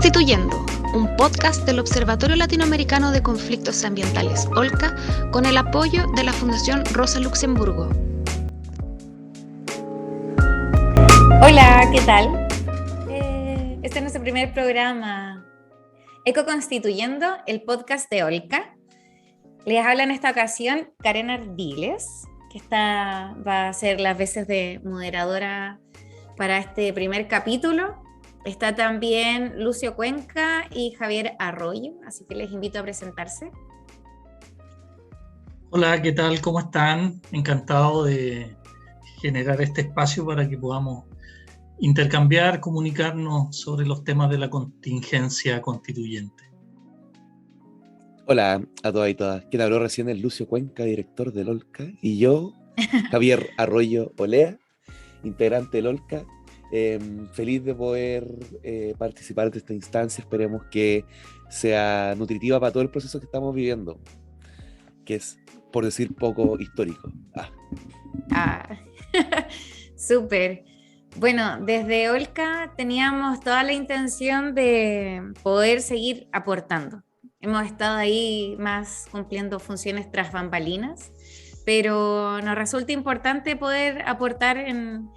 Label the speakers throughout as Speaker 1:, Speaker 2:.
Speaker 1: Constituyendo, un podcast del Observatorio Latinoamericano de Conflictos Ambientales, OLCA, con el apoyo de la Fundación Rosa Luxemburgo.
Speaker 2: Hola, ¿qué tal? Este es nuestro primer programa, Ecoconstituyendo, el podcast de OLCA. Les habla en esta ocasión Karen Ardiles, que va a ser las veces de moderadora para este primer capítulo. Está también Lucio Cuenca y Javier Arroyo, así que les invito a presentarse.
Speaker 3: Hola, ¿qué tal? ¿Cómo están? Encantado de generar este espacio para que podamos intercambiar, comunicarnos sobre los temas de la contingencia constituyente.
Speaker 4: Hola a todas y todas. Quien habló recién es Lucio Cuenca, director del OLCA, y yo, Javier Arroyo Olea, integrante del OLCA. Feliz de poder participar de esta instancia. Esperemos que sea nutritiva para todo el proceso que estamos viviendo, que es, por decir poco, histórico.
Speaker 2: Súper. Bueno, desde OLCA teníamos toda la intención de poder seguir aportando. Hemos estado ahí más cumpliendo funciones tras bambalinas, pero nos resulta importante poder aportar en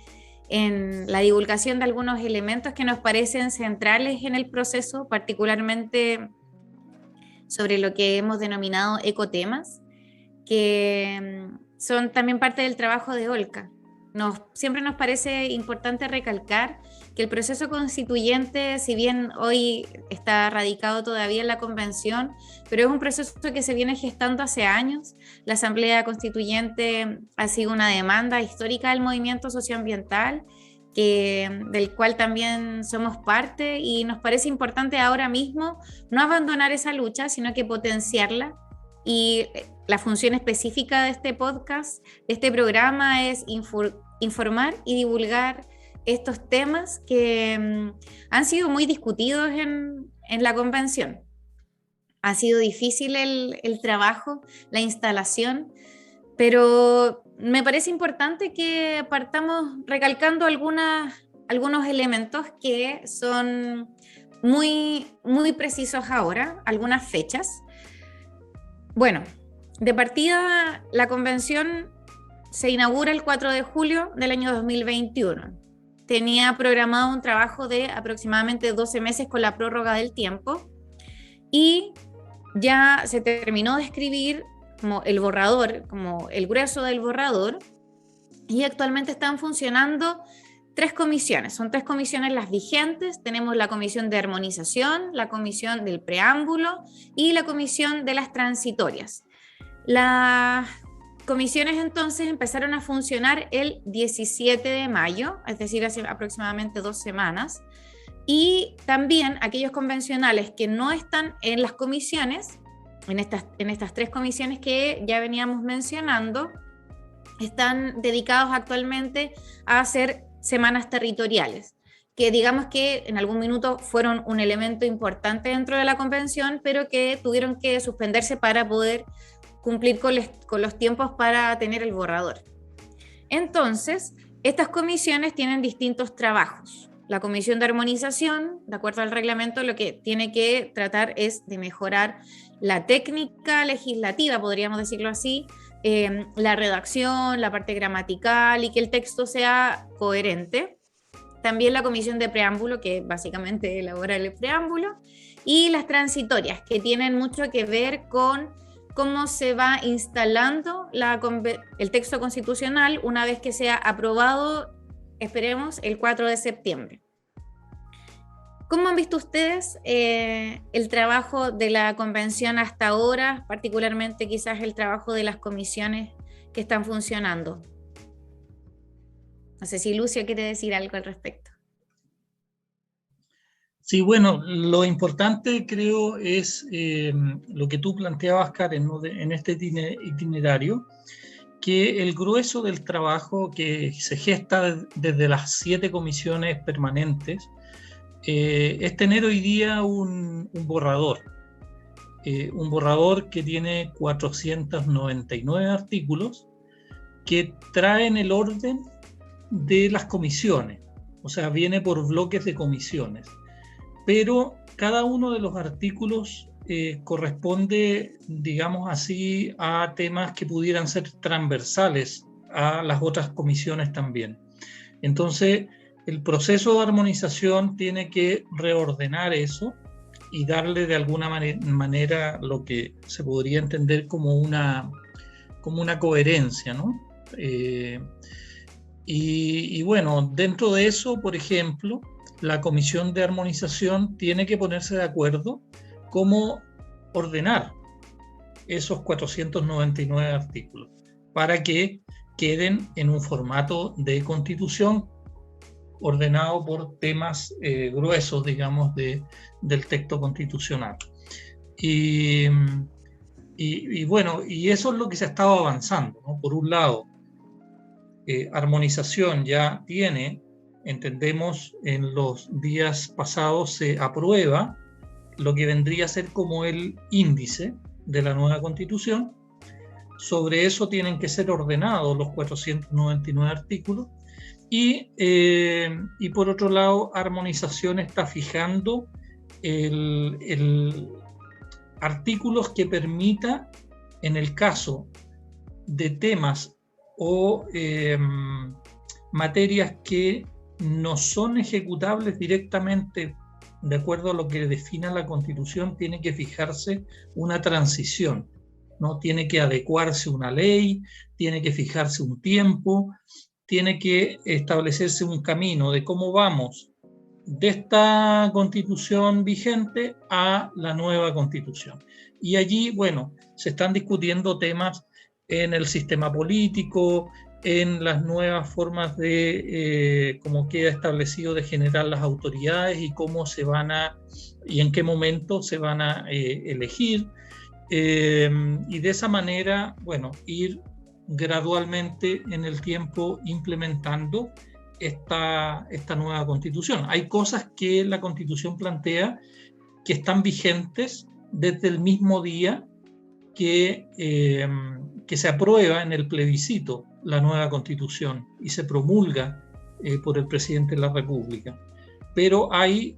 Speaker 2: la divulgación de algunos elementos que nos parecen centrales en el proceso, particularmente sobre lo que hemos denominado ecotemas, que son también parte del trabajo de OLCA. Siempre nos parece importante recalcar que el proceso constituyente, si bien hoy está radicado todavía en la convención, pero es un proceso que se viene gestando hace años. La Asamblea Constituyente ha sido una demanda histórica del movimiento socioambiental, del cual también somos parte, y nos parece importante ahora mismo no abandonar esa lucha, sino que potenciarla. Y la función específica de este podcast, de este programa, es informar y divulgar estos temas que han sido muy discutidos en la convención. Ha sido difícil el trabajo, la instalación, pero me parece importante que partamos recalcando algunos elementos que son muy, muy precisos ahora, algunas fechas. Bueno, de partida, la convención se inaugura el 4 de julio del año 2021. Tenía programado un trabajo de aproximadamente 12 meses con la prórroga del tiempo, y ya se terminó de escribir como el borrador, como el grueso del borrador, y actualmente están funcionando 3 comisiones. Son 3 comisiones las vigentes. Tenemos la comisión de armonización, la comisión del preámbulo y la comisión de las transitorias. Las comisiones entonces empezaron a funcionar el 17 de mayo, es decir, hace aproximadamente 2 semanas, y también aquellos convencionales que no están en las comisiones, en estas 3 comisiones que ya veníamos mencionando, están dedicados actualmente a hacer semanas territoriales, que digamos que en algún minuto fueron un elemento importante dentro de la convención, pero que tuvieron que suspenderse para poder cumplir con los tiempos para tener el borrador. Entonces, estas comisiones tienen distintos trabajos. La comisión de armonización, de acuerdo al reglamento, lo que tiene que tratar es de mejorar la técnica legislativa, podríamos decirlo así, la redacción, la parte gramatical, y que el texto sea coherente. También la comisión de preámbulo, que básicamente elabora el preámbulo, y las transitorias, que tienen mucho que ver con cómo se va instalando el texto constitucional una vez que sea aprobado, esperemos, el 4 de septiembre. ¿Cómo han visto ustedes el trabajo de la convención hasta ahora, particularmente quizás el trabajo de las comisiones que están funcionando? No sé si Lucio quiere decir algo al respecto.
Speaker 3: Sí, bueno, lo importante creo es lo que tú planteabas, Karen, ¿no? En este itinerario, que el grueso del trabajo que se gesta desde las 7 comisiones permanentes es tener hoy día un borrador que tiene 499 artículos que traen el orden de las comisiones, o sea, viene por bloques de comisiones, pero cada uno de los artículos corresponde, digamos así, a temas que pudieran ser transversales a las otras comisiones también. Entonces, el proceso de armonización tiene que reordenar eso y darle de alguna manera lo que se podría entender como una coherencia, ¿no? Y bueno, dentro de eso, por ejemplo, la Comisión de Armonización tiene que ponerse de acuerdo cómo ordenar esos 499 artículos para que queden en un formato de constitución ordenado por temas gruesos, digamos, del texto constitucional. Y bueno, y eso es lo que se ha estado avanzando, ¿no? Por un lado, armonización ya tiene, entendemos, en los días pasados se aprueba lo que vendría a ser como el índice de la nueva constitución. Sobre eso tienen que ser ordenados los 499 artículos. Y por otro lado, armonización está fijando artículos que permita, en el caso de temas o materias que no son ejecutables directamente de acuerdo a lo que defina la Constitución, tiene que fijarse una transición, ¿no? Tiene que adecuarse una ley, tiene que fijarse un tiempo, tiene que establecerse un camino de cómo vamos de esta Constitución vigente a la nueva Constitución. Y allí, bueno, se están discutiendo temas en el sistema político, en las nuevas formas de cómo queda establecido de generar las autoridades y cómo se van a, y en qué momento se van a elegir. Y de esa manera, bueno, ir gradualmente en el tiempo implementando esta nueva constitución. Hay cosas que la constitución plantea que están vigentes desde el mismo día que se aprueba en el plebiscito la nueva constitución y se promulga por el presidente de la República. Pero hay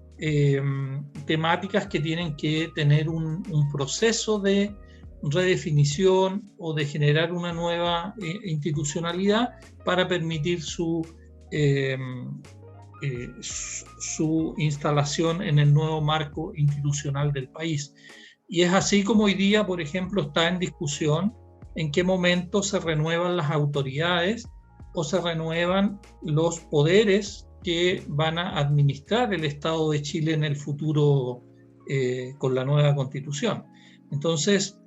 Speaker 3: temáticas que tienen que tener un proceso de redefinición o de generar una nueva institucionalidad para permitir su instalación en el nuevo marco institucional del país. Y es así como hoy día, por ejemplo, está en discusión en qué momento se renuevan las autoridades o se renuevan los poderes que van a administrar el Estado de Chile en el futuro con la nueva Constitución. Entonces,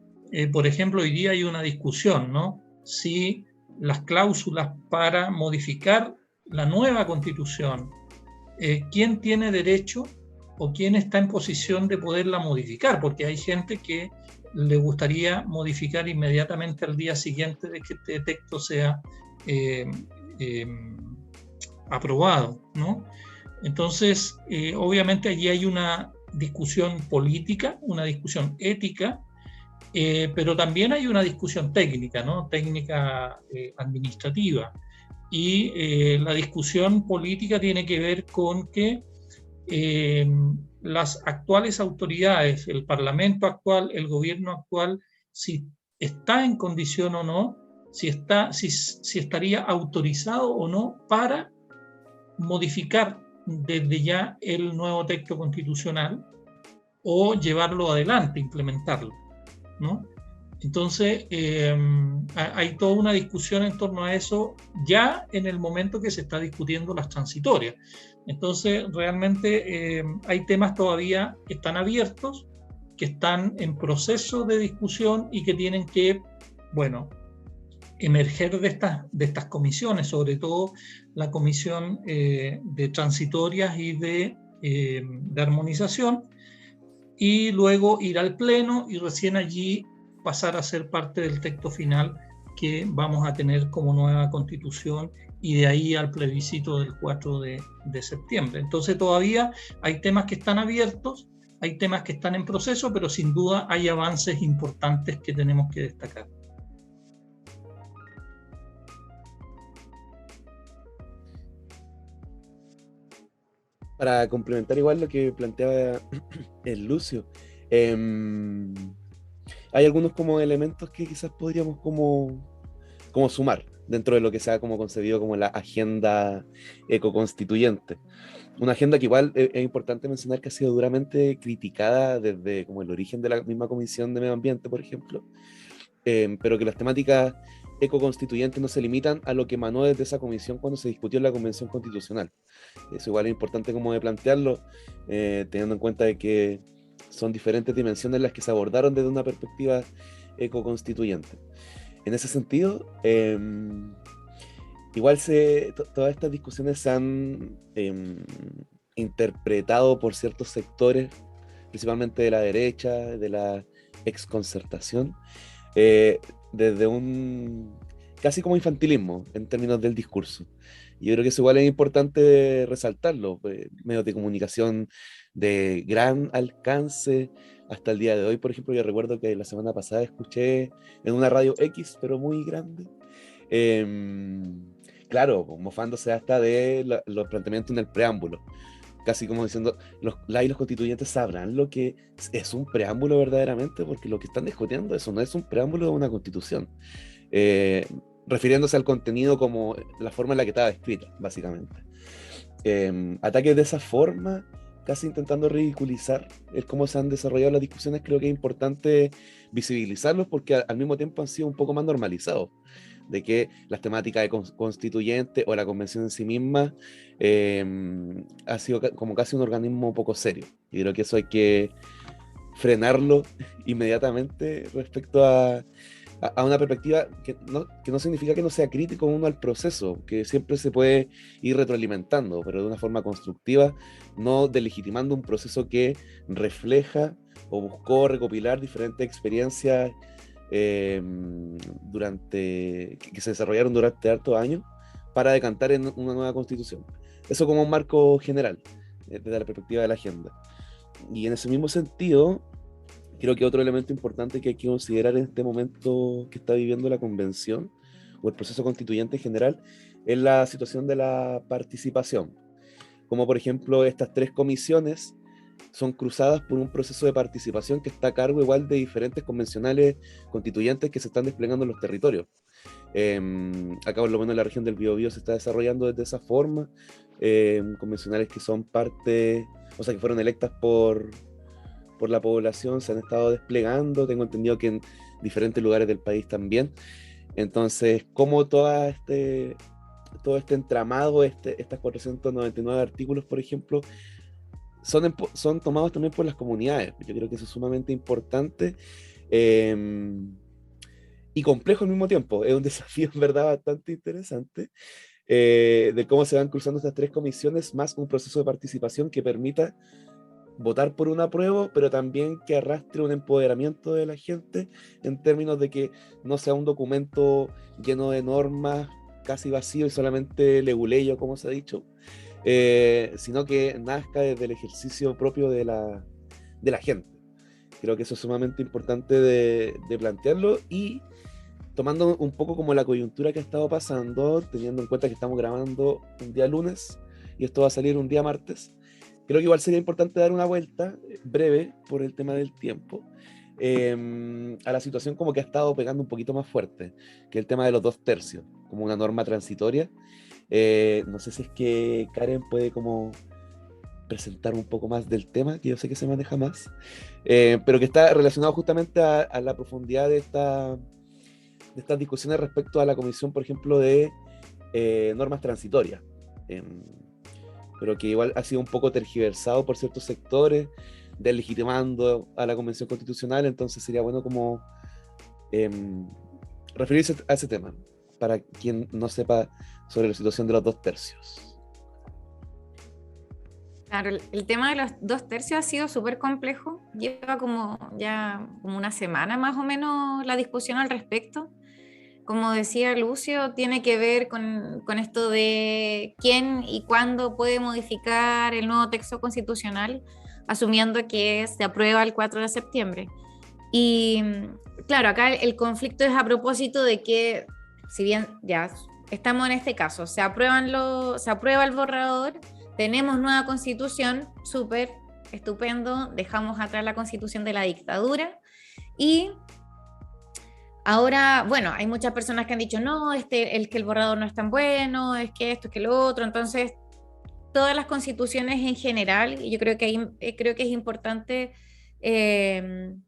Speaker 3: por ejemplo, hoy día hay una discusión, ¿no? Si las cláusulas para modificar la nueva Constitución, ¿quién tiene derecho o quién está en posición de poderla modificar? Porque hay gente que le gustaría modificar inmediatamente al día siguiente de que este texto sea aprobado, ¿no? Entonces, obviamente allí hay una discusión política, una discusión ética, pero también hay una discusión técnica, ¿no? Técnica administrativa. Y la discusión política tiene que ver con que las actuales autoridades, el Parlamento actual, el gobierno actual, si está en condición o no, si estaría autorizado o no para modificar desde ya el nuevo texto constitucional o llevarlo adelante, implementarlo, ¿no? Entonces, hay toda una discusión en torno a eso ya en el momento que se está discutiendo las transitorias. Entonces, realmente hay temas todavía que están abiertos, que están en proceso de discusión y que tienen que, bueno, emerger de estas comisiones, sobre todo la comisión de transitorias y de armonización, y luego ir al pleno y recién allí pasar a ser parte del texto final que vamos a tener como nueva constitución y de ahí al plebiscito del 4 de septiembre. Entonces todavía hay temas que están abiertos, hay temas que están en proceso, pero sin duda hay avances importantes que tenemos que destacar.
Speaker 4: Para complementar igual lo que planteaba El Lucio. Em, Hay algunos como elementos que quizás podríamos como sumar dentro de lo que se ha como concebido como la agenda ecoconstituyente. Una agenda que igual es importante mencionar que ha sido duramente criticada desde como el origen de la misma Comisión de Medio Ambiente, por ejemplo, pero que las temáticas ecoconstituyentes no se limitan a lo que emanó desde esa comisión cuando se discutió en la Convención Constitucional. Eso igual es importante como de plantearlo, teniendo en cuenta de que son diferentes dimensiones las que se abordaron desde una perspectiva ecoconstituyente. En ese sentido, igual todas estas discusiones se han interpretado por ciertos sectores, principalmente de la derecha, de la exconcertación, desde un casi como infantilismo en términos del discurso. Y yo creo que eso igual es importante resaltarlo. Medios de comunicación de gran alcance hasta el día de hoy, por ejemplo, yo recuerdo que la semana pasada escuché en una radio X, pero muy grande, claro, mofándose hasta de los planteamientos en el preámbulo, casi como diciendo, los constituyentes sabrán lo que es un preámbulo verdaderamente, porque lo que están discutiendo, eso no es un preámbulo de una constitución, refiriéndose al contenido como la forma en la que estaba escrita, básicamente. Ataques de esa forma, casi intentando ridiculizar el cómo se han desarrollado las discusiones, creo que es importante visibilizarlos porque al mismo tiempo han sido un poco más normalizados, de que las temáticas de constituyente o la convención en sí misma ha sido como casi un organismo poco serio. Y creo que eso hay que frenarlo inmediatamente respecto a una perspectiva que no significa que no sea crítico uno al proceso, que siempre se puede ir retroalimentando, pero de una forma constructiva, no delegitimando un proceso que refleja o buscó recopilar diferentes experiencias que se desarrollaron durante hartos años para decantar en una nueva constitución. Eso como un marco general, desde la perspectiva de la agenda. Y en ese mismo sentido, creo que otro elemento importante que hay que considerar en este momento que está viviendo la convención o el proceso constituyente en general es la situación de la participación. Como por ejemplo estas 3 comisiones son cruzadas por un proceso de participación que está a cargo igual de diferentes convencionales constituyentes que se están desplegando en los territorios. Acá por lo menos en la región del Biobío se está desarrollando desde esa forma, convencionales que son parte, o sea que fueron electas por la población, se han estado desplegando, tengo entendido que en diferentes lugares del país también. Entonces, como todo este entramado, estas 499 artículos, por ejemplo, son tomados también por las comunidades. Yo creo que eso es sumamente importante y complejo al mismo tiempo. Es un desafío, en verdad, bastante interesante de cómo se van cruzando estas 3 comisiones, más un proceso de participación que permita votar por un apruebo, pero también que arrastre un empoderamiento de la gente en términos de que no sea un documento lleno de normas, casi vacío y solamente leguleyo, como se ha dicho, sino que nazca desde el ejercicio propio de la gente. Creo que eso es sumamente importante de plantearlo y tomando un poco como la coyuntura que ha estado pasando, teniendo en cuenta que estamos grabando un día lunes y esto va a salir un día martes. Creo que igual sería importante dar una vuelta breve por el tema del tiempo a la situación como que ha estado pegando un poquito más fuerte, que el tema de los 2/3, como una norma transitoria. No sé si es que Karen puede como presentar un poco más del tema, que yo sé que se maneja más, pero que está relacionado justamente a la profundidad de estas discusiones respecto a la comisión, por ejemplo, de normas transitorias. Pero que igual ha sido un poco tergiversado por ciertos sectores, deslegitimando a la Convención Constitucional, entonces sería bueno como referirse a ese tema, para quien no sepa sobre la situación de los 2/3.
Speaker 2: Claro, el tema de los 2/3 ha sido súper complejo, lleva como una semana más o menos la discusión al respecto. Como decía Lucio, tiene que ver con esto de quién y cuándo puede modificar el nuevo texto constitucional, asumiendo que se aprueba el 4 de septiembre. Y claro, acá el conflicto es a propósito de que, si bien ya estamos en este caso, se aprueba el borrador, tenemos nueva constitución, súper, estupendo, dejamos atrás la constitución de la dictadura y ahora, bueno, hay muchas personas que han dicho, no, el borrador no es tan bueno, es que esto, es que lo otro, entonces todas las constituciones en general, y yo creo que es importante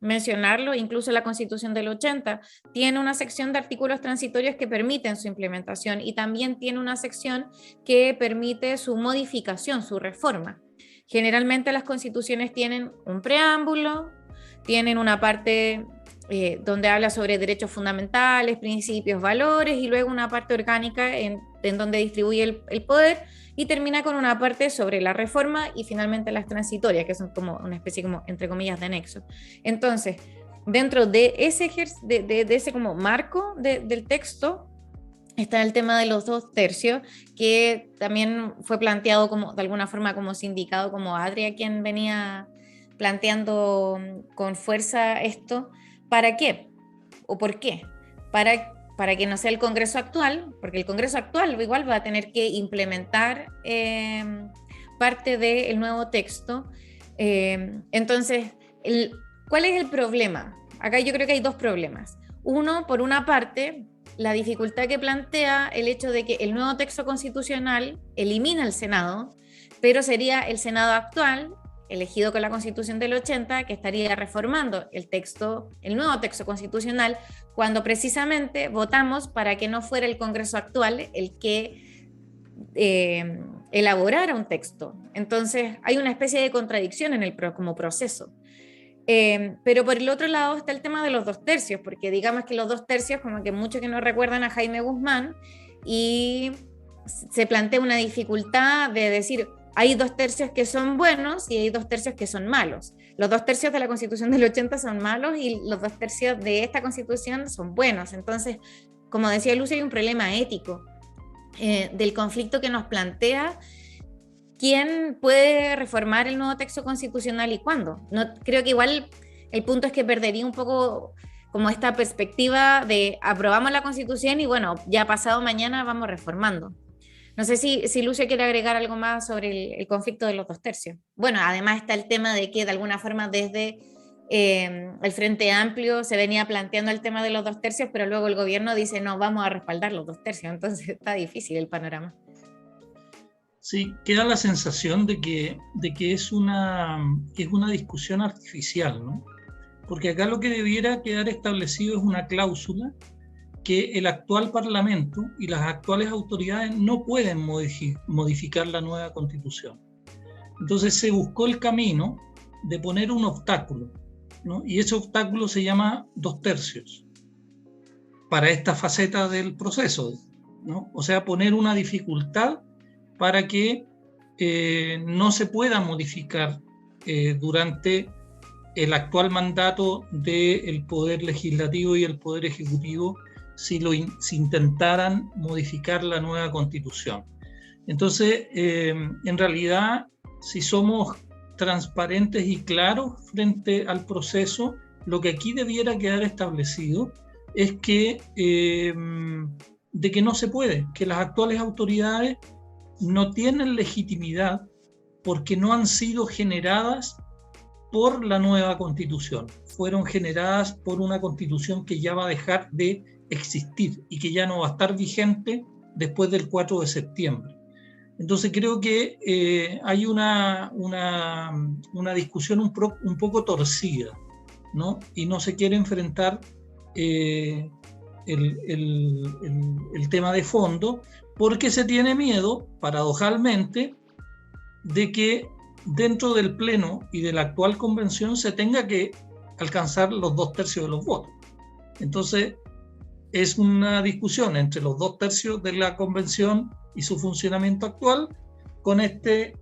Speaker 2: mencionarlo, incluso la Constitución del 80 tiene una sección de artículos transitorios que permiten su implementación y también tiene una sección que permite su modificación, su reforma. Generalmente las constituciones tienen un preámbulo, tienen una parte donde habla sobre derechos fundamentales, principios, valores, y luego una parte orgánica en donde distribuye el poder, y termina con una parte sobre la reforma y finalmente las transitorias, que son como una especie, como, entre comillas, de anexo. Entonces, dentro de ese, de ese como marco del texto, está el tema de los 2/3, que también fue planteado como, de alguna forma, como sindicado, como Adria, quien venía planteando con fuerza esto. ¿Para qué? ¿O por qué? Para que no sea el Congreso actual, porque el Congreso actual igual va a tener que implementar parte del nuevo texto. Entonces, ¿cuál es el problema? Acá yo creo que hay dos problemas. Uno, por una parte, la dificultad que plantea el hecho de que el nuevo texto constitucional elimina el Senado, pero sería el Senado actual, elegido con la Constitución del 80, que estaría reformando el nuevo texto constitucional, cuando precisamente votamos para que no fuera el Congreso actual el que elaborara un texto. Entonces hay una especie de contradicción como proceso. Pero por el otro lado está el tema de los 2/3, porque digamos que los 2/3, como que muchos que no recuerdan a Jaime Guzmán, y se plantea una dificultad de decir, hay 2/3 que son buenos y hay 2/3 que son malos. Los 2/3 de la Constitución del 80 son malos y los 2/3 de esta Constitución son buenos. Entonces, como decía Lucy, hay un problema ético del conflicto que nos plantea quién puede reformar el nuevo texto constitucional y cuándo. No, creo que igual el punto es que perdería un poco como esta perspectiva de aprobamos la Constitución y bueno, ya pasado mañana vamos reformando. No sé si Lucio quiere agregar algo más sobre el conflicto de los 2/3. Bueno, además está el tema de que de alguna forma desde el Frente Amplio se venía planteando el tema de los 2/3, pero luego el gobierno dice no, vamos a respaldar los 2/3, entonces está difícil el panorama.
Speaker 3: Sí, queda la sensación de que es una discusión artificial, ¿no? Porque acá lo que debiera quedar establecido es una cláusula que el actual Parlamento y las actuales autoridades no pueden modificar la nueva Constitución. Entonces se buscó el camino de poner un obstáculo, ¿no? Y ese obstáculo se llama 2/3 para esta faceta del proceso, ¿no? O sea, poner una dificultad para que no se pueda modificar durante el actual mandato del Poder Legislativo y el Poder Ejecutivo si intentaran modificar la nueva Constitución. Entonces, en realidad, si somos transparentes y claros frente al proceso, lo que aquí debiera quedar establecido es que, de que no se puede, que las actuales autoridades no tienen legitimidad porque no han sido generadas por la nueva Constitución. Fueron generadas por una Constitución que ya va a dejar de existir y que ya no va a estar vigente después del 4 de septiembre. Entonces creo que hay una discusión un poco torcida, ¿no? Y no se quiere enfrentar el tema de fondo porque se tiene miedo, paradojalmente, de que dentro del Pleno y de la actual convención se tenga que alcanzar los 2/3 de los votos. Entonces, es una discusión entre los 2/3 de la convención y su funcionamiento actual con este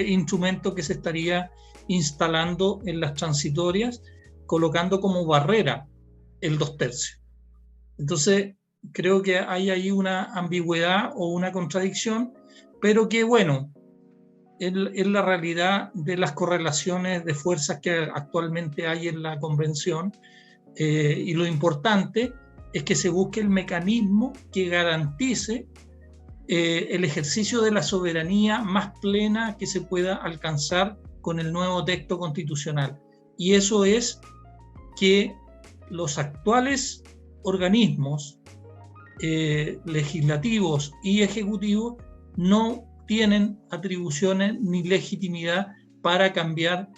Speaker 3: instrumento que se estaría instalando en las transitorias, colocando como barrera el 2/3. Entonces, creo que hay ahí una ambigüedad o una contradicción, pero que, bueno, es la realidad de las correlaciones de fuerzas que actualmente hay en la convención, y lo importante es que se busque el mecanismo que garantice el ejercicio de la soberanía más plena que se pueda alcanzar con el nuevo texto constitucional. Y eso es que los actuales organismos legislativos y ejecutivos no tienen atribuciones ni legitimidad para cambiar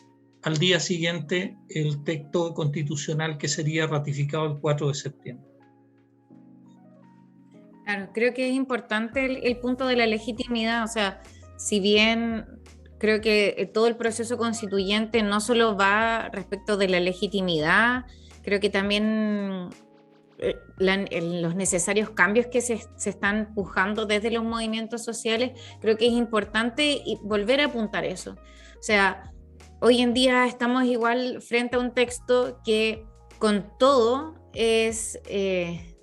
Speaker 3: al día siguiente el texto constitucional que sería ratificado el 4 de septiembre.
Speaker 2: Claro, creo que es importante el punto de la legitimidad, o sea, si bien creo que todo el proceso constituyente no solo va respecto de la legitimidad, creo que también los necesarios cambios que se están pujando desde los movimientos sociales, creo que es importante volver a apuntar eso. O sea, hoy en día estamos igual frente a un texto que con todo es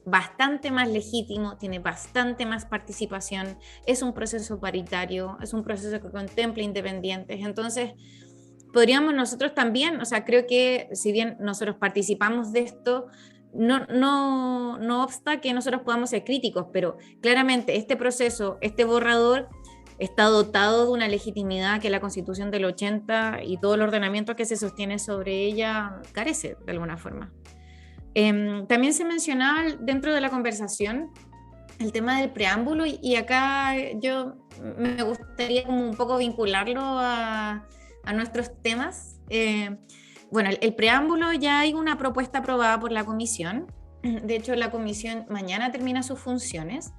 Speaker 2: bastante más legítimo, tiene bastante más participación, es un proceso paritario, es un proceso que contempla independientes, entonces podríamos nosotros también, o sea, creo que si bien nosotros participamos de esto, no obsta que nosotros podamos ser críticos, pero claramente este proceso, este borrador, está dotado de una legitimidad que la Constitución del 80 y todo el ordenamiento que se sostiene sobre ella carece de alguna forma. También se mencionaba dentro de la conversación el tema del preámbulo y acá yo me gustaría como un poco vincularlo a nuestros temas. Bueno, el preámbulo ya hay una propuesta aprobada por la comisión. De hecho, la comisión mañana termina sus funciones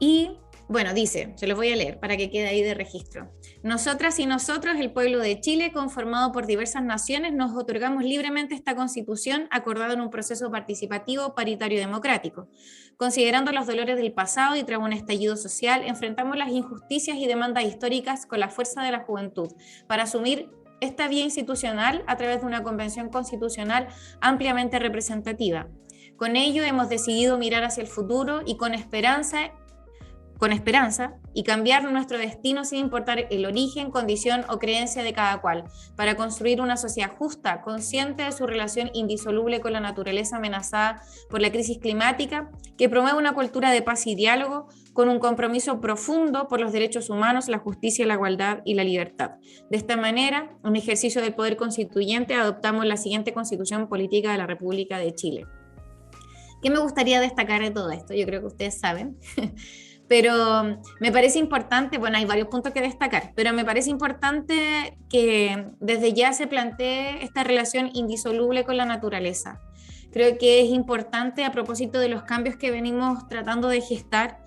Speaker 2: y, bueno, dice, se los voy a leer para que quede ahí de registro. Nosotras y nosotros, el pueblo de Chile, conformado por diversas naciones, nos otorgamos libremente esta Constitución acordada en un proceso participativo, paritario y democrático. Considerando los dolores del pasado y tras un estallido social, enfrentamos las injusticias y demandas históricas con la fuerza de la juventud para asumir esta vía institucional a través de una convención constitucional ampliamente representativa. Con ello hemos decidido mirar hacia el futuro y con esperanza y cambiar nuestro destino sin importar el origen, condición o creencia de cada cual, para construir una sociedad justa, consciente de su relación indisoluble con la naturaleza amenazada por la crisis climática, que promueve una cultura de paz y diálogo, con un compromiso profundo por los derechos humanos, la justicia, la igualdad y la libertad. De esta manera, un ejercicio del poder constituyente, adoptamos la siguiente Constitución Política de la República de Chile. ¿Qué me gustaría destacar de todo esto? Yo creo que ustedes saben. Pero me parece importante, bueno, hay varios puntos que destacar, pero me parece importante que desde ya se plantee esta relación indisoluble con la naturaleza. Creo que es importante a propósito de los cambios que venimos tratando de gestar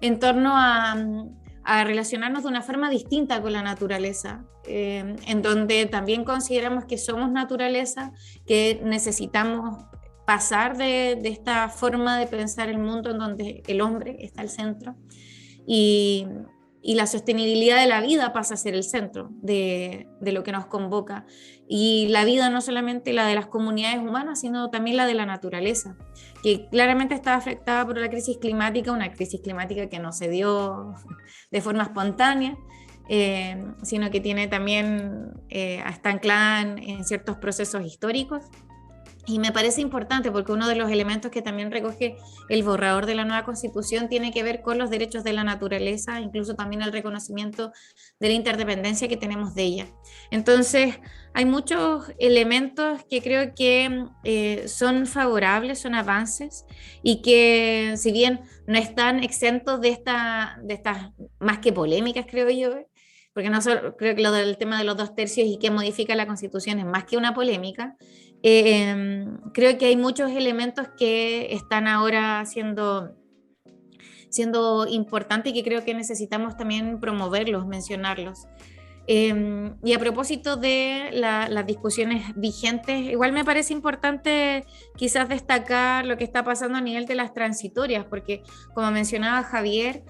Speaker 2: en torno a relacionarnos de una forma distinta con la naturaleza, en donde también consideramos que somos naturaleza, que necesitamos pasar de esta forma de pensar el mundo en donde el hombre está al centro y la sostenibilidad de la vida pasa a ser el centro de lo que nos convoca, y la vida no solamente la de las comunidades humanas sino también la de la naturaleza, que claramente está afectada por la crisis climática, una crisis climática que no se dio de forma espontánea, sino que tiene también está anclada en ciertos procesos históricos. Y me parece importante porque uno de los elementos que también recoge el borrador de la nueva Constitución tiene que ver con los derechos de la naturaleza, incluso también el reconocimiento de la interdependencia que tenemos de ella. Entonces, hay muchos elementos que creo que son favorables, son avances, y que si bien no están exentos de estas más que polémicas, creo yo, porque no solo, creo que lo del tema de los 2/3 y que modifica la Constitución es más que una polémica. Creo que hay muchos elementos que están ahora siendo importantes y que creo que necesitamos también promoverlos, mencionarlos. Y a propósito de las discusiones vigentes, igual me parece importante quizás destacar lo que está pasando a nivel de las transitorias, porque como mencionaba Javier,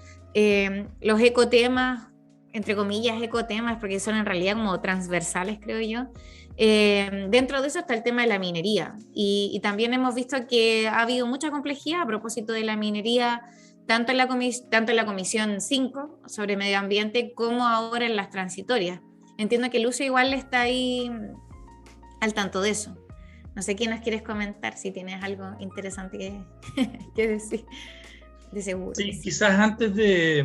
Speaker 2: los ecotemas, entre comillas ecotemas, porque son en realidad como transversales, creo yo. Dentro de eso está el tema de la minería y también hemos visto que ha habido mucha complejidad a propósito de la minería, tanto en la Comisión 5 sobre medio ambiente como ahora en las transitorias. Entiendo que Lucio igual está ahí al tanto de eso. No sé quién nos quieres comentar, si tienes algo interesante que decir. de seguro.
Speaker 3: Sí,
Speaker 2: Sí.
Speaker 3: quizás antes de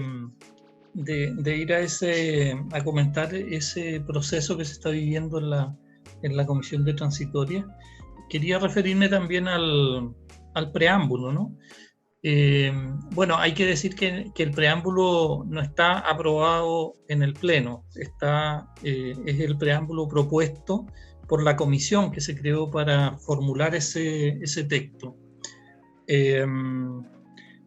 Speaker 3: ir a comentar ese proceso que se está viviendo en la comisión de transitoria, quería referirme también al preámbulo, ¿no? Bueno, hay que decir que el preámbulo no está aprobado en el Pleno, es el preámbulo propuesto por la comisión que se creó para formular ese texto.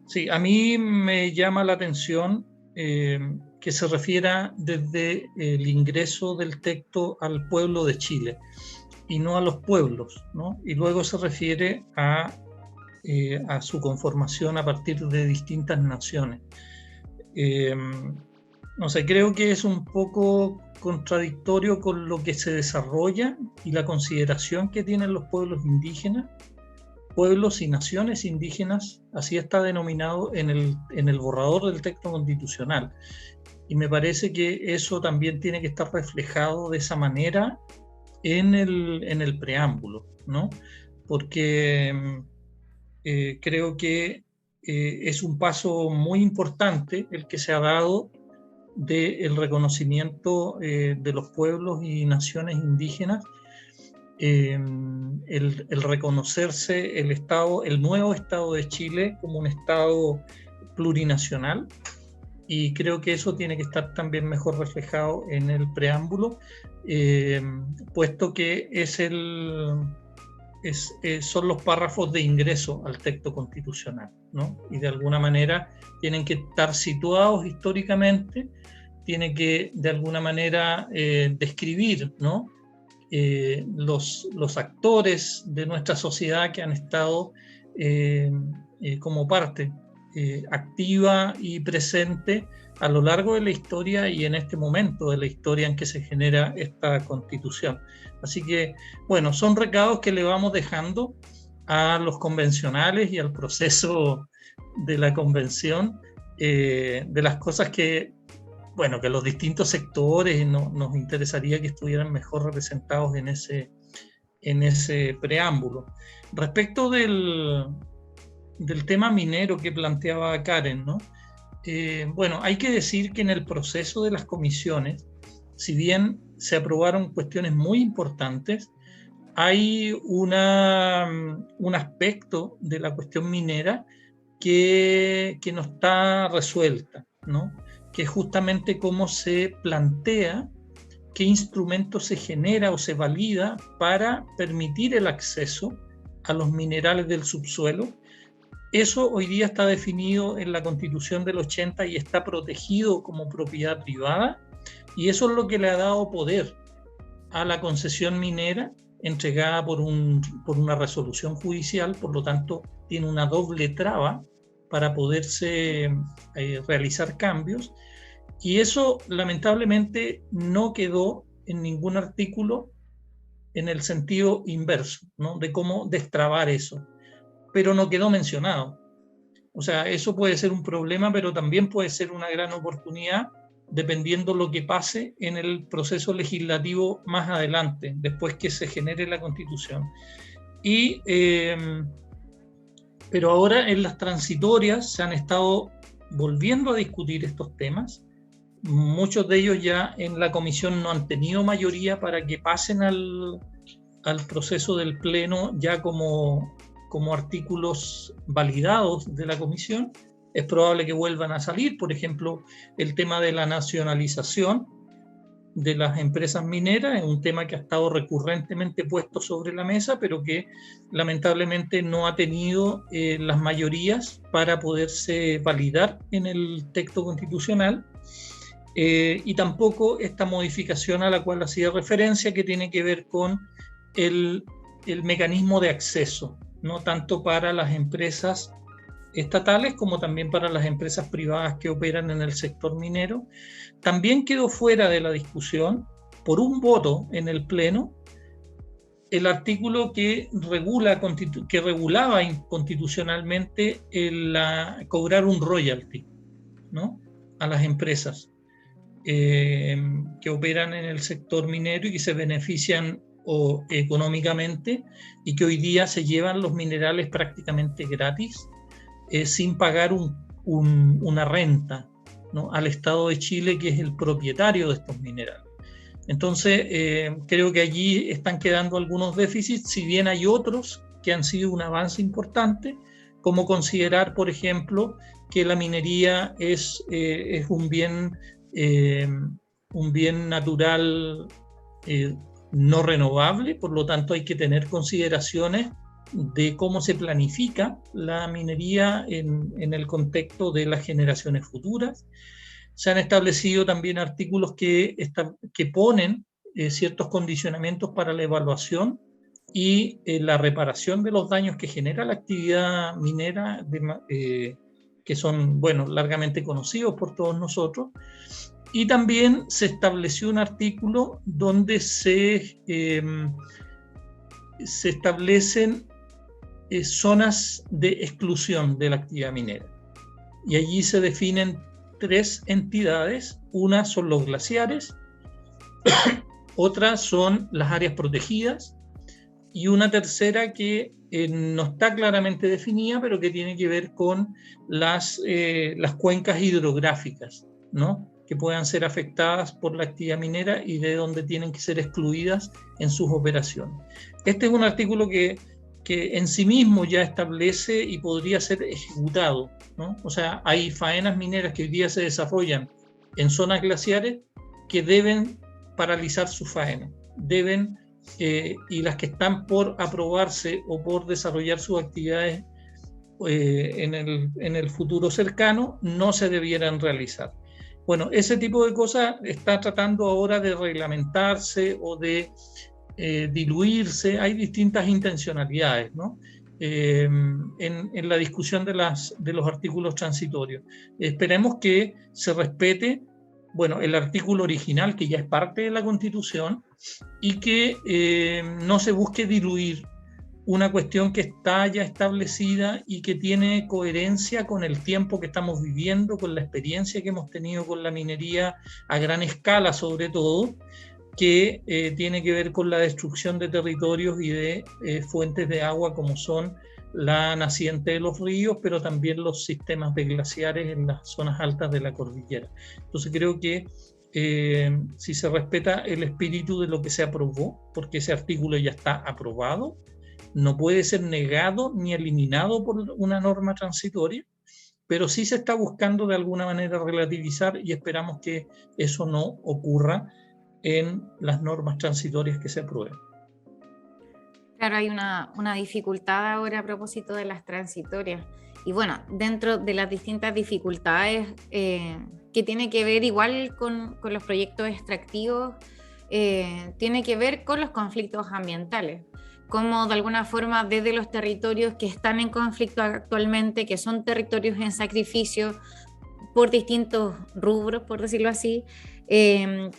Speaker 3: Sí, a mí me llama la atención que se refiera desde el ingreso del texto al pueblo de Chile y no a los pueblos, ¿no? Y luego se refiere a su conformación a partir de distintas naciones. No sé, creo que es un poco contradictorio con lo que se desarrolla y la consideración que tienen los pueblos indígenas, pueblos y naciones indígenas, así está denominado en el borrador del texto constitucional. Y me parece que eso también tiene que estar reflejado de esa manera en el preámbulo, ¿no? Porque creo que es un paso muy importante el que se ha dado del reconocimiento de los pueblos y naciones indígenas, el reconocerse el nuevo Estado de Chile como un Estado plurinacional, y creo que eso tiene que estar también mejor reflejado en el preámbulo, puesto que son los párrafos de ingreso al texto constitucional, ¿no? Y de alguna manera tienen que estar situados históricamente, tiene que de alguna manera describir, ¿no? Los actores de nuestra sociedad que han estado como parte activa y presente a lo largo de la historia y en este momento de la historia en que se genera esta constitución. Así que, bueno, son recados que le vamos dejando a los convencionales y al proceso de la convención, de las cosas que, bueno, que los distintos sectores nos interesaría que estuvieran mejor representados en ese preámbulo. Respecto del tema minero que planteaba Karen, ¿no? Bueno, hay que decir que en el proceso de las comisiones, si bien se aprobaron cuestiones muy importantes, hay un aspecto de la cuestión minera que no está resuelta, ¿no? Que es justamente cómo se plantea, qué instrumento se genera o se valida para permitir el acceso a los minerales del subsuelo. Eso hoy día está definido en la Constitución del 80 y está protegido como propiedad privada, y eso es lo que le ha dado poder a la concesión minera entregada por una resolución judicial. Por lo tanto, tiene una doble traba para poderse realizar cambios, y eso lamentablemente no quedó en ningún artículo en el sentido inverso, ¿no? De cómo destrabar eso, pero no quedó mencionado. O sea, eso puede ser un problema, pero también puede ser una gran oportunidad, dependiendo lo que pase en el proceso legislativo más adelante, después que se genere la Constitución. Pero ahora en las transitorias se han estado volviendo a discutir estos temas. Muchos de ellos ya en la comisión no han tenido mayoría para que pasen al proceso del Pleno ya como artículos validados de la comisión. Es probable que vuelvan a salir, por ejemplo, el tema de la nacionalización de las empresas mineras, es un tema que ha estado recurrentemente puesto sobre la mesa, pero que lamentablemente no ha tenido las mayorías para poderse validar en el texto constitucional, y tampoco esta modificación a la cual hacía referencia, que tiene que ver con el mecanismo de acceso, no tanto para las empresas estatales como también para las empresas privadas que operan en el sector minero. También quedó fuera de la discusión, por un voto en el Pleno, el artículo que regulaba inconstitucionalmente cobrar un royalty, ¿no?, a las empresas que operan en el sector minero y que se benefician económicamente, y que hoy día se llevan los minerales prácticamente gratis, sin pagar una renta, ¿no?, al Estado de Chile, que es el propietario de estos minerales. Entonces, creo que allí están quedando algunos déficits, si bien hay otros que han sido un avance importante, como considerar, por ejemplo, que la minería es un bien natural no renovable, por lo tanto hay que tener consideraciones de cómo se planifica la minería en el contexto de las generaciones futuras. Se han establecido también artículos que ponen ciertos condicionamientos para la evaluación y la reparación de los daños que genera la actividad minera, que son, bueno, largamente conocidos por todos nosotros. Y también se estableció un artículo donde se establecen zonas de exclusión de la actividad minera. Y allí se definen 3 entidades. Una son los glaciares, otra son las áreas protegidas, y una tercera que no está claramente definida, pero que tiene que ver con las cuencas hidrográficas, ¿no?, que puedan ser afectadas por la actividad minera y de donde tienen que ser excluidas en sus operaciones. Este es un artículo que en sí mismo ya establece y podría ser ejecutado, ¿no? O sea, hay faenas mineras que hoy día se desarrollan en zonas glaciares que deben paralizar su faena, y las que están por aprobarse o por desarrollar sus actividades en el futuro cercano no se debieran realizar. Bueno, ese tipo de cosas está tratando ahora de reglamentarse o de diluirse. Hay distintas intencionalidades, ¿no?, en la discusión de los artículos transitorios. Esperemos que se respete, bueno, el artículo original, que ya es parte de la Constitución, y que no se busque diluir una cuestión que está ya establecida y que tiene coherencia con el tiempo que estamos viviendo, con la experiencia que hemos tenido con la minería a gran escala, sobre todo, que tiene que ver con la destrucción de territorios y de fuentes de agua, como son la naciente de los ríos, pero también los sistemas de glaciares en las zonas altas de la cordillera. Entonces creo que si se respeta el espíritu de lo que se aprobó, porque ese artículo ya está aprobado, no puede ser negado ni eliminado por una norma transitoria, pero sí se está buscando de alguna manera relativizar, y esperamos que eso no ocurra en las normas transitorias que se aprueben.
Speaker 2: Claro, hay una dificultad ahora a propósito de las transitorias. Y bueno, dentro de las distintas dificultades que tiene que ver igual con los proyectos extractivos, tiene que ver con los conflictos ambientales. Cómo de alguna forma desde los territorios que están en conflicto actualmente, que son territorios en sacrificio por distintos rubros, por decirlo así,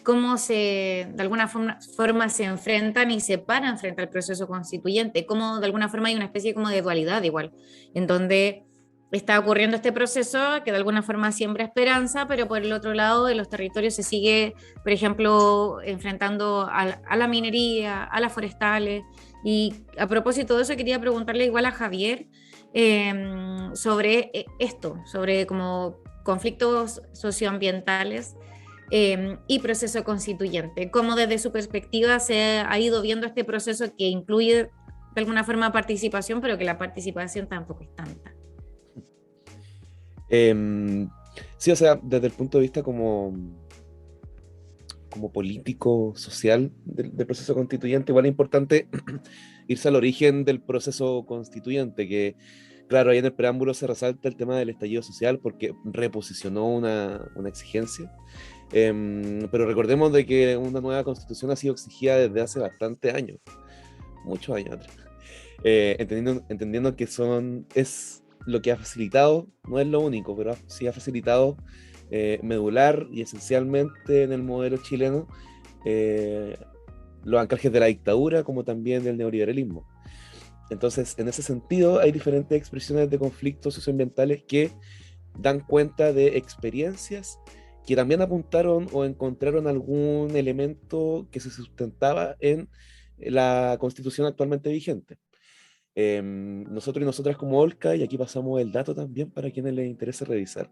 Speaker 2: cómo de alguna forma se enfrentan y se paran frente al proceso constituyente, cómo de alguna forma hay una especie como de dualidad igual, en donde está ocurriendo este proceso que de alguna forma siembra esperanza, pero por el otro lado de los territorios se sigue, por ejemplo, enfrentando a la minería, a las forestales. Y a propósito de eso quería preguntarle igual a Javier sobre esto, sobre como conflictos socioambientales y proceso constituyente. ¿Cómo desde su perspectiva se ha ido viendo este proceso que incluye de alguna forma participación, pero que la participación tampoco es tanta?
Speaker 4: Sí, o sea, desde el punto de vista como político, social del proceso constituyente, igual es importante irse al origen del proceso constituyente, que claro, ahí en el preámbulo se resalta el tema del estallido social porque reposicionó una exigencia, pero recordemos de que una nueva constitución ha sido exigida desde hace bastantes años, muchos años atrás, entendiendo que es lo que ha facilitado, no es lo único, pero sí ha facilitado medular y esencialmente en el modelo chileno los anclajes de la dictadura como también del neoliberalismo. Entonces, en ese sentido, hay diferentes expresiones de conflictos socioambientales que dan cuenta de experiencias que también apuntaron o encontraron algún elemento que se sustentaba en la constitución actualmente vigente. Nosotros y nosotras como Olca, y aquí pasamos el dato también para quienes les interese revisar,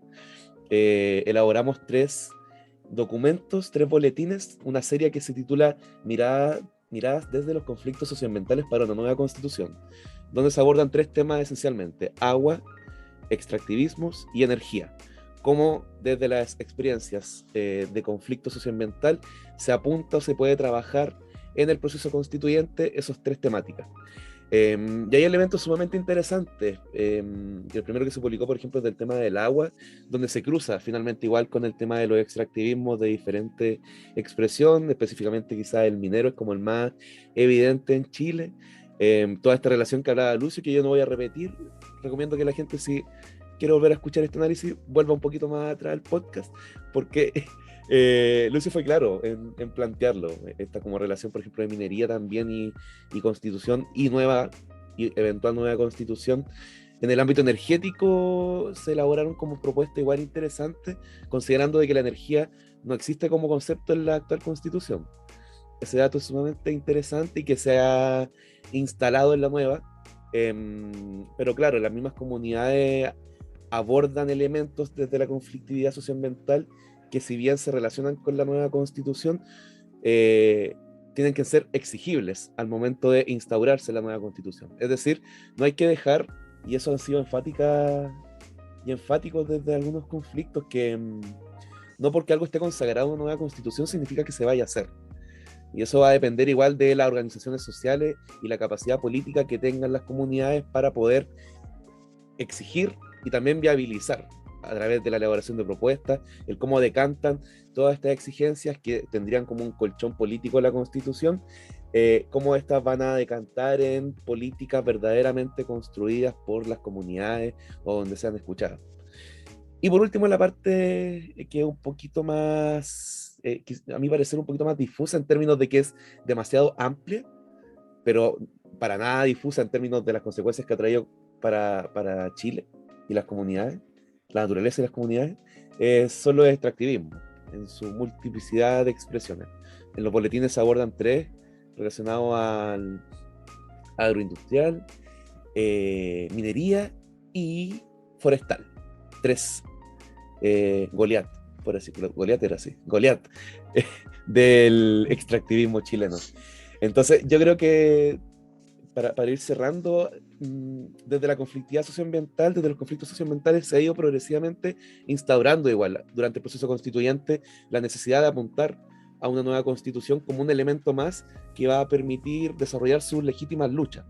Speaker 4: elaboramos 3 documentos, 3 boletines, una serie que se titula Miradas desde los conflictos socioambientales para una nueva constitución, donde se abordan 3 temas esencialmente: agua, extractivismos y energía. Cómo desde las experiencias de conflicto socioambiental se apunta o se puede trabajar en el proceso constituyente esas 3 temáticas. Y hay elementos sumamente interesantes. El primero que se publicó, por ejemplo, es del tema del agua, donde se cruza finalmente igual con el tema de los extractivismos de diferente expresión, específicamente quizás el minero es como el más evidente en Chile. Toda esta relación que hablaba Lucio, que yo no voy a repetir, recomiendo que la gente, si quiere volver a escuchar este análisis, vuelva un poquito más atrás al podcast, porque Lucio fue claro en plantearlo, esta como relación, por ejemplo, de minería también y constitución y eventual nueva constitución. En el ámbito energético se elaboraron como propuestas igual interesantes, considerando de que la energía no existe como concepto en la actual constitución. Ese dato es sumamente interesante y que se ha instalado en la nueva, pero claro, las mismas comunidades abordan elementos desde la conflictividad socioambiental que, si bien se relacionan con la nueva constitución, tienen que ser exigibles al momento de instaurarse la nueva constitución. Es decir, no hay que dejar, y eso han sido enfáticos desde algunos conflictos, que no porque algo esté consagrado en una nueva constitución significa que se vaya a hacer. Y eso va a depender igual de las organizaciones sociales y la capacidad política que tengan las comunidades para poder exigir y también viabilizar a través de la elaboración de propuestas, el cómo decantan todas estas exigencias que tendrían como un colchón político en la Constitución, cómo estas van a decantar en políticas verdaderamente construidas por las comunidades o donde sean escuchadas. Y por último, la parte que es un poquito más, que a mi parecer un poquito más difusa en términos de que es demasiado amplia, pero para nada difusa en términos de las consecuencias que ha traído para Chile y las comunidades, la naturaleza y las comunidades, son los extractivismos en su multiplicidad de expresiones. En los boletines se abordan 3 relacionados al agroindustrial, minería y forestal. 3. Goliat, por así, Goliat era así, Goliat, del extractivismo chileno. Entonces, yo creo que para ir cerrando, desde la conflictividad socioambiental, desde los conflictos socioambientales, se ha ido progresivamente instaurando igual durante el proceso constituyente la necesidad de apuntar a una nueva constitución como un elemento más que va a permitir desarrollar sus legítimas luchas.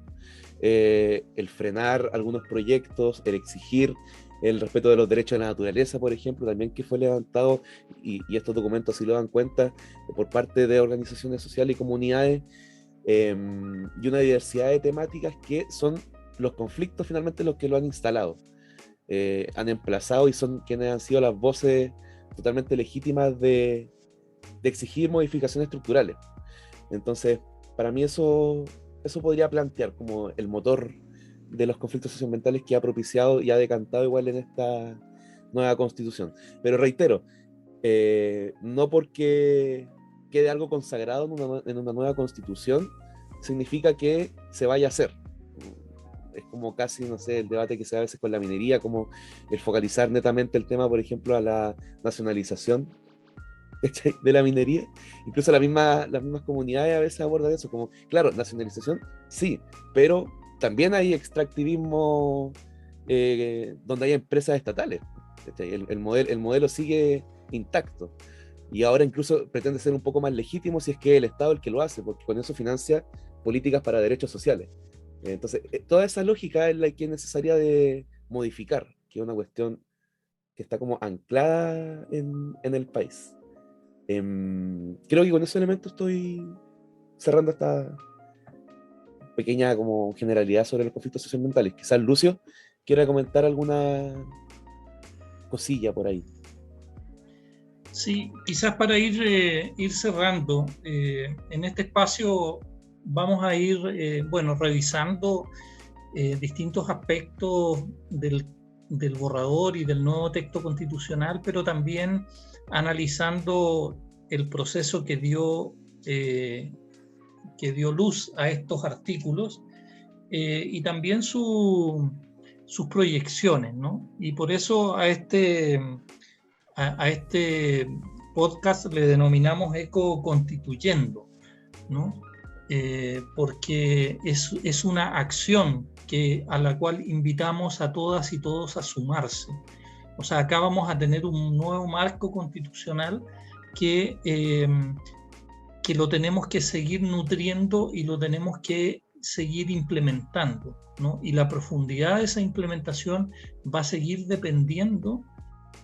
Speaker 4: El frenar algunos proyectos, el exigir el respeto de los derechos de la naturaleza, por ejemplo, también, que fue levantado, y estos documentos sí lo dan cuenta, por parte de organizaciones sociales y comunidades, y una diversidad de temáticas que son los conflictos finalmente los que lo han instalado, han emplazado y son quienes han sido las voces totalmente legítimas de exigir modificaciones estructurales. Entonces, para mí eso podría plantear como el motor de los conflictos socioambientales que ha propiciado y ha decantado igual en esta nueva constitución. Pero reitero, no porque quede algo consagrado en una nueva constitución significa que se vaya a hacer. Es como casi, no sé, el debate que se da a veces con la minería, como el focalizar netamente el tema, por ejemplo, a la nacionalización de la minería. Incluso las mismas comunidades a veces abordan eso, como, claro, nacionalización, sí, pero también hay extractivismo donde hay empresas estatales. El modelo sigue intacto. Y ahora incluso pretende ser un poco más legítimo si es que es el Estado el que lo hace, porque con eso financia políticas para derechos sociales. Entonces, toda esa lógica es la que es necesaria de modificar, que es una cuestión que está como anclada en el país. Creo que con ese elemento estoy cerrando esta pequeña como generalidad sobre los conflictos socioambientales. Quizás Lucio quiera comentar alguna cosilla por ahí.
Speaker 3: Sí, quizás para ir cerrando, en este espacio vamos a ir revisando distintos aspectos del borrador y del nuevo texto constitucional, pero también analizando el proceso que dio luz a estos artículos, y también sus proyecciones, ¿no? Y por eso a este podcast le denominamos Eco Constituyendo, ¿no? Porque es una acción a la cual invitamos a todas y todos a sumarse. O sea, acá vamos a tener un nuevo marco constitucional que lo tenemos que seguir nutriendo y lo tenemos que seguir implementando, ¿no? Y la profundidad de esa implementación va a seguir dependiendo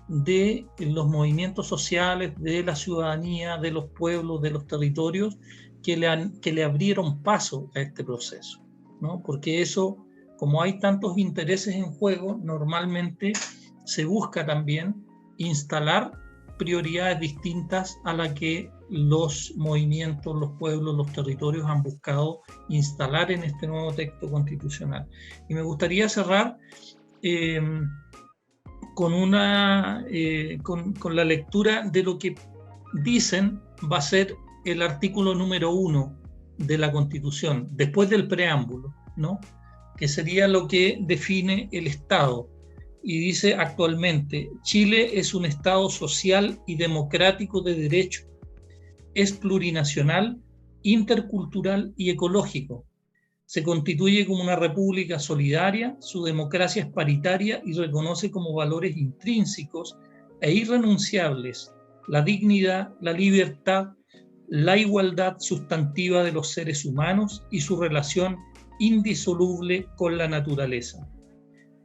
Speaker 3: de los movimientos sociales, de la ciudadanía, de los pueblos, de los territorios que le abrieron paso a este proceso, ¿no? Porque eso, como hay tantos intereses en juego, normalmente se busca también instalar prioridades distintas a las que los movimientos, los pueblos, los territorios han buscado instalar en este nuevo texto constitucional. Y me gustaría cerrar con la lectura de lo que dicen va a ser el artículo número 1 de la Constitución, después del preámbulo, ¿no? Que sería lo que define el Estado. Y dice actualmente: Chile es un Estado social y democrático de derecho, es plurinacional, intercultural y ecológico. Se constituye como una república solidaria, su democracia es paritaria y reconoce como valores intrínsecos e irrenunciables la dignidad, la libertad, la igualdad sustantiva de los seres humanos y su relación indisoluble con la naturaleza.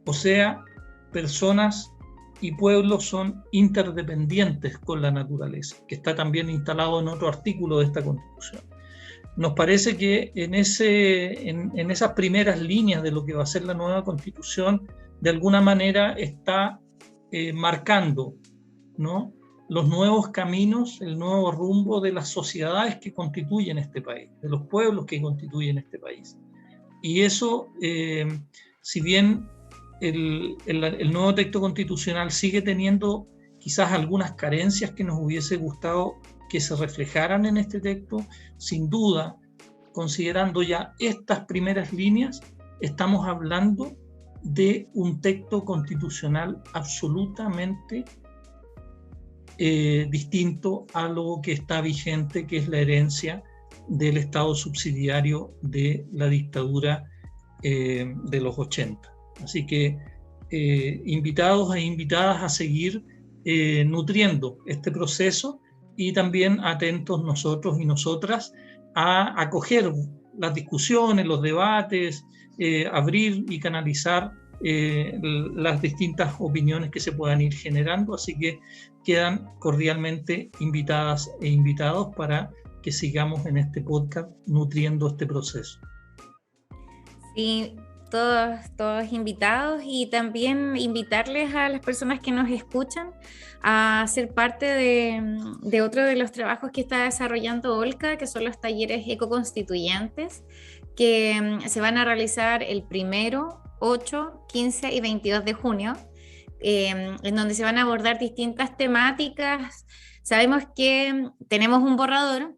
Speaker 3: O sea, personas y pueblos son interdependientes con la naturaleza, que está también instalado en otro artículo de esta Constitución. Nos parece que en esas primeras líneas de lo que va a ser la nueva Constitución, de alguna manera está marcando, ¿no?, los nuevos caminos, el nuevo rumbo de las sociedades que constituyen este país, de los pueblos que constituyen este país. Y eso, si bien el nuevo texto constitucional sigue teniendo quizás algunas carencias que nos hubiese gustado que se reflejaran en este texto, sin duda, considerando ya estas primeras líneas, estamos hablando de un texto constitucional absolutamente distinto a lo que está vigente, que es la herencia del Estado subsidiario de la dictadura de los 80. Así que invitados e invitadas a seguir nutriendo este proceso y también atentos nosotros y nosotras a acoger las discusiones, los debates, abrir y canalizar las distintas opiniones que se puedan ir generando. Así que quedan cordialmente invitadas e invitados para que sigamos en este podcast nutriendo este proceso.
Speaker 2: Sí, todos invitados, y también invitarles a las personas que nos escuchan a ser parte de otro de los trabajos que está desarrollando Olca, que son los talleres ecoconstituyentes, que se van a realizar el 1, 8, 15 y 22 de junio, en donde se van a abordar distintas temáticas. Sabemos que tenemos un borrador,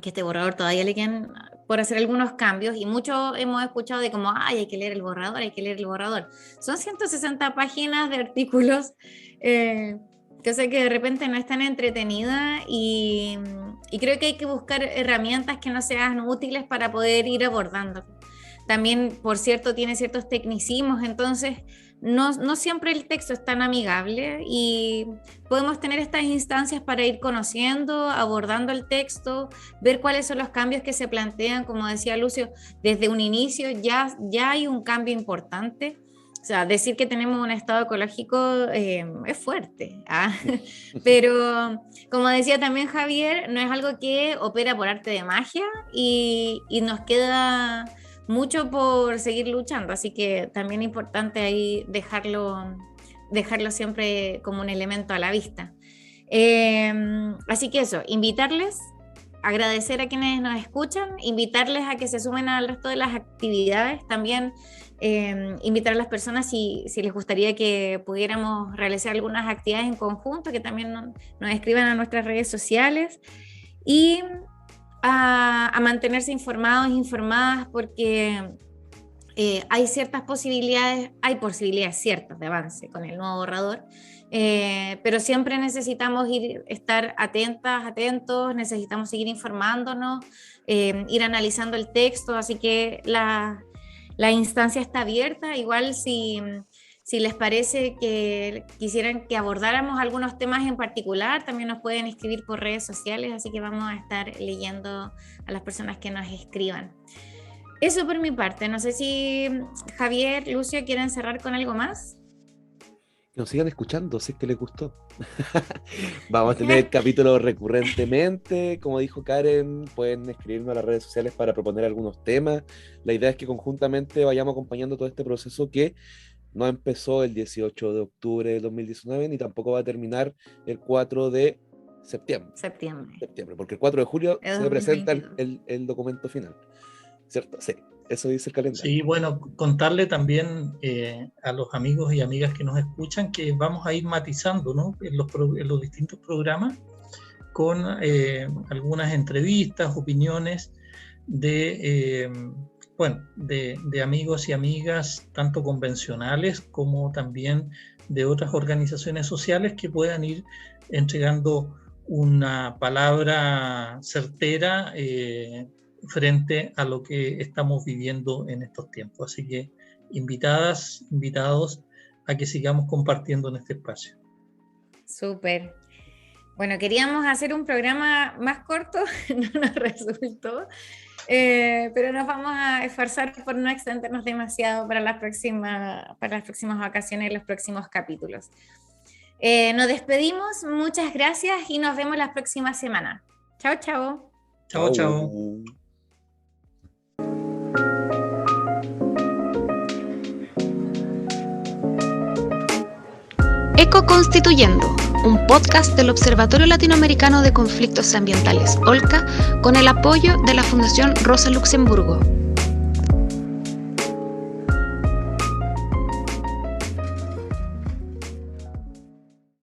Speaker 2: que este borrador todavía le quedan por hacer algunos cambios, y mucho hemos escuchado de como, hay que leer el borrador, hay que leer el borrador. Son 160 páginas de artículos, que sé que de repente no es tan entretenida, y creo que hay que buscar herramientas que nos sean útiles para poder ir abordando. También, por cierto, tiene ciertos tecnicismos, entonces no siempre el texto es tan amigable, y podemos tener estas instancias para ir conociendo, abordando el texto, ver cuáles son los cambios que se plantean. Como decía Lucio, desde un inicio ya hay un cambio importante. O sea, decir que tenemos un estado ecológico es fuerte, ¿ah? Pero como decía también Javier, no es algo que opera por arte de magia, y nos queda mucho por seguir luchando, así que también es importante ahí dejarlo siempre como un elemento a la vista. Así que eso, invitarles, agradecer a quienes nos escuchan, invitarles a que se sumen al resto de las actividades, también invitar a las personas si les gustaría que pudiéramos realizar algunas actividades en conjunto, que también nos escriban a nuestras redes sociales, y a mantenerse informados, informadas, porque hay ciertas posibilidades, hay posibilidades ciertas de avance con el nuevo borrador, pero siempre necesitamos estar atentos, necesitamos seguir informándonos, ir analizando el texto, así que la instancia está abierta. Igual si les parece que quisieran que abordáramos algunos temas en particular, también nos pueden escribir por redes sociales, así que vamos a estar leyendo a las personas que nos escriban. Eso por mi parte. No sé si Javier, Lucio, quieren cerrar con algo más.
Speaker 4: Que nos sigan escuchando, si es que les gustó. Vamos a tener capítulos recurrentemente. Como dijo Karen, pueden escribirnos a las redes sociales para proponer algunos temas. La idea es que conjuntamente vayamos acompañando todo este proceso que no empezó el 18 de octubre de 2019, ni tampoco va a terminar el 4 de septiembre, porque el 4 de julio se presenta el documento final, ¿cierto? Sí, eso dice el calendario.
Speaker 3: Sí, bueno, contarle también a los amigos y amigas que nos escuchan que vamos a ir matizando, ¿no?, en los distintos programas con algunas entrevistas, opiniones de amigos y amigas, tanto convencionales como también de otras organizaciones sociales que puedan ir entregando una palabra certera frente a lo que estamos viviendo en estos tiempos. Así que invitados a que sigamos compartiendo en este espacio.
Speaker 2: Súper. Bueno, queríamos hacer un programa más corto, no nos resultó, pero nos vamos a esforzar por no extendernos demasiado para las próximas vacaciones y los próximos capítulos. Nos despedimos, muchas gracias y nos vemos la próxima semana. Chao, chao.
Speaker 3: Chao, chao.
Speaker 1: Ecoconstituyendo, un podcast del Observatorio Latinoamericano de Conflictos Ambientales, OLCA, con el apoyo de la Fundación Rosa Luxemburgo.